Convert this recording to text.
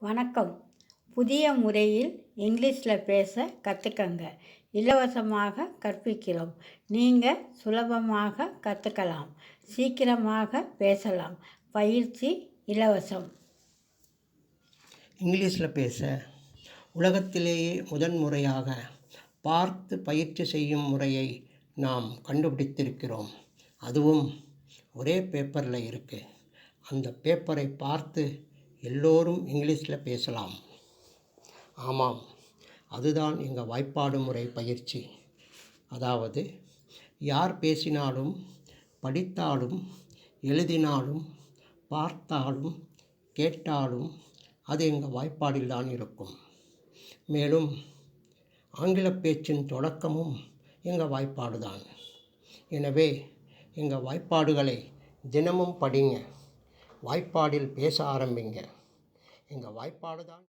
வணக்கம். புதிய முறையில் இங்கிலீஷில் பேச கற்றுக்கங்க. இலவசமாக கற்பிக்கிறோம். நீங்கள் சுலபமாக கற்றுக்கலாம். சீக்கிரமாக பேசலாம். பயிற்சி இலவசம். இங்கிலீஷில் பேச உலகத்திலேயே முதன்முறையாக பார்த்து பயிற்சி செய்யும் முறையை நாம் கண்டுபிடித்திருக்கிறோம். அதுவும் ஒரே பேப்பரில் இருக்குது. அந்த பேப்பரை பார்த்து எல்லோரும் இங்கிலீஷில் பேசலாம். ஆமாம், அதுதான் எங்கள் வாய்ப்பாடு முறை பயிற்சி. அதாவது யார் பேசினாலும், படித்தாலும், எழுதினாலும், பார்த்தாலும், கேட்டாலும் அது எங்கள் வாய்ப்பாடில் தான் இருக்கும். மேலும் ஆங்கில பேச்சின் தொடக்கமும் எங்கள் வாய்ப்பாடு தான். எனவே எங்கள் வாய்ப்பாடுகளை தினமும் படிங்க. வாய்ப்பாடில் பேச ஆரம்பிங்க. எங்கள் வாய்ப்பாடு தான்